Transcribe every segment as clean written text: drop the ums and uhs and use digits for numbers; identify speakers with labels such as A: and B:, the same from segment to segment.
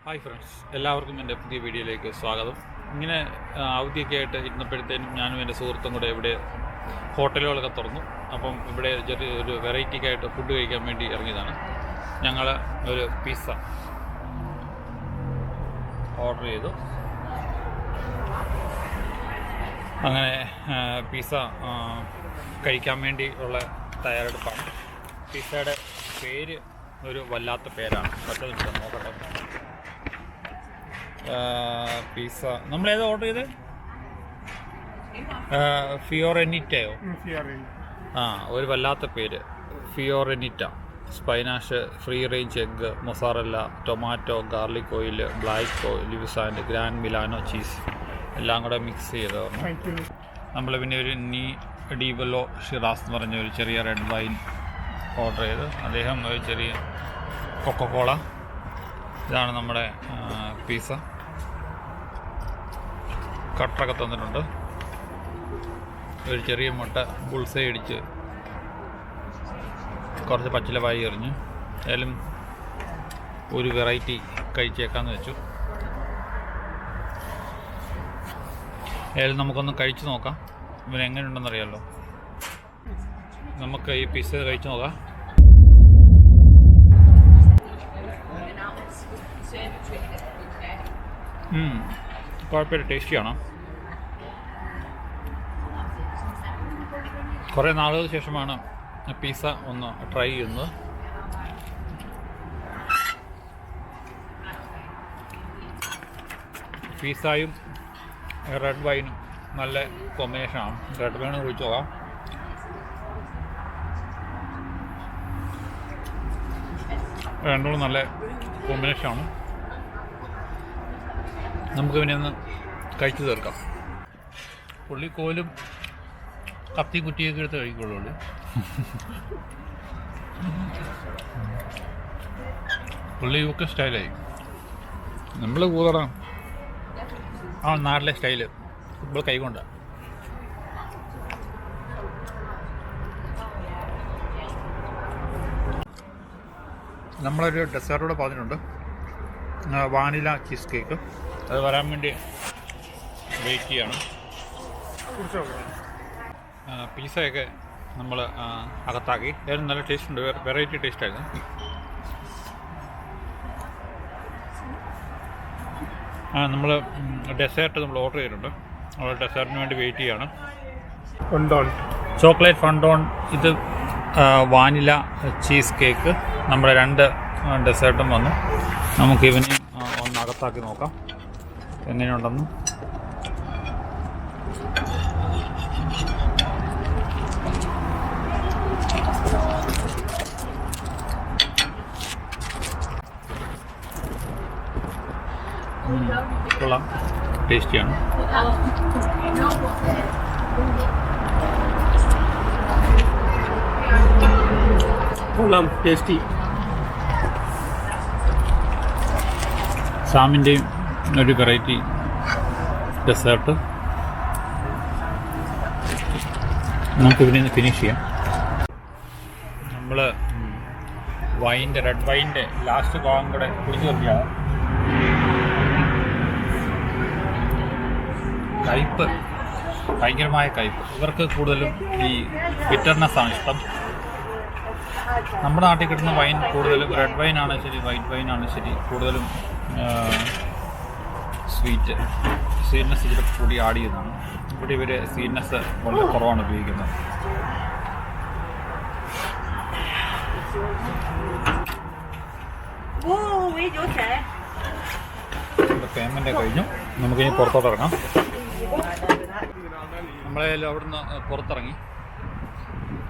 A: Hi friends, എല്ലാവർക്കും എൻ്റെ പുതിയ വീഡിയോയിലേക്ക് സ്വാഗതം. ഇങ്ങനെ അവധിയൊക്കെ ആയിട്ട് ഇരുന്നപ്പോഴത്തേനും ഞാനും എൻ്റെ സുഹൃത്തും കൂടെ ഇവിടെ ഹോട്ടലുകളൊക്കെ തുറന്നു. അപ്പം ഇവിടെ ചെറിയൊരു വെറൈറ്റിക്കായിട്ട് ഫുഡ് കഴിക്കാൻ വേണ്ടി ഇറങ്ങിയതാണ്. ഞങ്ങൾ ഒരു പിസ്സ ഓർഡർ ചെയ്തു. അങ്ങനെ പിസ്സ കഴിക്കാൻ വേണ്ടി ഉള്ള തയ്യാറെടുപ്പാണ്. പിസ്സയുടെ പേര് ഒരു വല്ലാത്ത പേരാണ്. പറ്റുന്നില്ല, നോക്കട്ടെ. പിസ്സ നമ്മളേത് ഓർഡർ ചെയ്ത്? ഫിയോറെനിറ്റയോ? ഒരു വല്ലാത്ത പേര്, Fiorentina. Spinach, free range egg, mozzarella, tomato, garlic oil, black olives and Grand Milano cheese എല്ലാം കൂടെ മിക്സ് ചെയ്തതാണ്. നമ്മൾ പിന്നെ ഒരു ഷിറാസ് എന്ന് പറഞ്ഞ ഒരു ചെറിയ റെഡ് വൈൻ ഓർഡർ ചെയ്ത്, അദ്ദേഹം ഒരു ചെറിയ കൊക്കക്കോള. ഇതാണ് നമ്മുടെ പിസ്സ. കട്ടറൊക്കെ തന്നിട്ടുണ്ട്. ഒരു ചെറിയ മുട്ട ബുൾസൈ അടിച്ച് കുറച്ച് പച്ചിലവായി എറിഞ്ഞു. ഏതായാലും ഒരു വെറൈറ്റി കഴിച്ചേക്കാന്ന് വെച്ചു. ഏതായാലും നമുക്കൊന്ന് കഴിച്ചു നോക്കാം, ഇവൻ എങ്ങനെയുണ്ടെന്നറിയാമല്ലോ. നമുക്ക് ഈ പിസ്സ കഴിച്ചു നോക്കാം. കുഴപ്പമില്ല, ടേസ്റ്റിയാണ്. കുറേ നാളുകൾക്ക് ശേഷമാണ് പിസ്സ ഒന്ന് ട്രൈ ചെയ്യുന്നത്. പിസ്സയും റെഡ് വൈനും നല്ല കോമ്പിനേഷനാണ്. റെഡ് വൈൻ കുഴിച്ച് നോക്കാം. രണ്ടും നല്ല കോമ്പിനേഷനാണ്. നമുക്ക് പിന്നെ ഒന്ന് കഴിച്ചു തീർക്കാം. പുള്ളിക്കോലും കത്തി കുറ്റിയൊക്കെ എടുത്ത് കഴിക്കുള്ളൂ. പുള്ളി ഒക്കെ സ്റ്റൈലായി. നമ്മൾ കൂതറ നാട്ടിലെ സ്റ്റൈല് ഇപ്പോൾ കൈകൊണ്ട്. നമ്മളൊരു ഡെസേർട്ടൂടെ പറഞ്ഞിട്ടുണ്ട്, വാനില ചീസ് കേക്ക്. അത് വരാൻ വേണ്ടി വെയിറ്റ് ചെയ്യാണ്. പിസ്സയൊക്കെ നമ്മൾ അകത്താക്കി. ഏതായാലും നല്ല ടേസ്റ്റ് ഉണ്ട്, വെറൈറ്റി ടേസ്റ്റായിരുന്നു. നമ്മൾ ഡെസേർട്ട് നമ്മൾ ഓർഡർ ചെയ്തിട്ടുണ്ട്. നമ്മൾ ഡെസേർട്ടിന് വേണ്ടി വെയിറ്റ് ചെയ്യാണ്. ചോക്ലേറ്റ് ഫണ്ടോൺ, ഇത് വാനില ചീസ് കേക്ക്. നമ്മുടെ 2 ഡെസേർട്ടും വന്നു. നമുക്ക് ഇവനെ ഒന്ന് അകത്താക്കി നോക്കാം എങ്ങനെയുണ്ടെന്ന്. കൊള്ളാം, ടേസ്റ്റിയാണ്. കൊള്ളാം, ടേസ്റ്റി. സാമിൻ്റെയും ഒരു വെറൈറ്റി ഡെസേർട്ട്. നമുക്ക് ഇതിനെ ഫിനിഷ് ചെയ്യാം. നമ്മൾ റെഡ് വൈൻ്റെ ലാസ്റ്റ് ഭാഗം കൂടെ കുടിച്ചു നോക്കിയാണ്. കയ്പ്പ്, ഭയങ്കരമായ കയ്പ്പ്. ഇവർക്ക് കൂടുതലും ഈ ബിറ്റർനെസ്സാണ് ഇഷ്ടം. നമ്മുടെ നാട്ടിൽ കിട്ടുന്ന വൈൻ കൂടുതലും റെഡ് വൈനാണ് ശരി, വൈറ്റ് വൈനാണ് ശരി, കൂടുതലും സ്വീറ്റ്നെസ് ഇതിൽ കൂടി ആഡ് ചെയ്യുന്നതാണ്. ഇവിടെ ഇവർ സ്വീറ്റ്നെസ് വളരെ കുറവാണ് ഉപയോഗിക്കുന്നത്. പേയ്മെൻ്റ് കഴിഞ്ഞു. നമുക്കിനി പുറത്തോട്ട് ഇറങ്ങാം. നമ്മളെല്ലാം അവിടുന്ന് പുറത്തിറങ്ങി.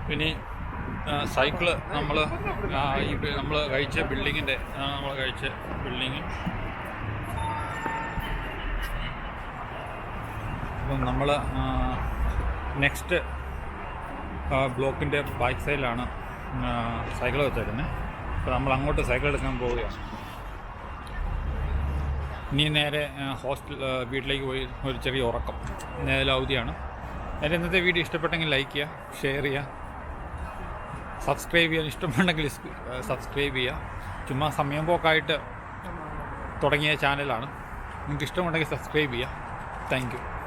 A: പിന്നെ സൈക്കിള് നമ്മൾ കഴിച്ച ബിൽഡിങ്ങിൻ്റെ അപ്പം നമ്മൾ നെക്സ്റ്റ് ബ്ലോക്കിൻ്റെ ബാക്ക് സൈഡിലാണ് സൈക്കിൾ വെച്ചേക്കുന്നത്. അപ്പോൾ നമ്മൾ അങ്ങോട്ട് സൈക്കിൾ എടുക്കാൻ പോവുകയാണ്. ഇനി നേരെ വീട്ടിലേക്ക് പോയി ഒരു ചെറിയ ഉറക്കം. നേരെ അവധിയാണ്. എൻ്റെ ഇന്നത്തെ വീഡിയോ ഇഷ്ടപ്പെട്ടെങ്കിൽ ലൈക്ക് ചെയ്യുക, ഷെയർ ചെയ്യുക, സബ്സ്ക്രൈബ് ചെയ്യാൻ ഇഷ്ടമുണ്ടെങ്കിൽ സബ്സ്ക്രൈബ് ചെയ്യുക. ചുമ്മാ സമയം പോക്കായിട്ട് തുടങ്ങിയ ചാനലാണ്. നിങ്ങൾക്ക് ഇഷ്ടമുണ്ടെങ്കിൽ സബ്സ്ക്രൈബ് ചെയ്യുക. Thank you.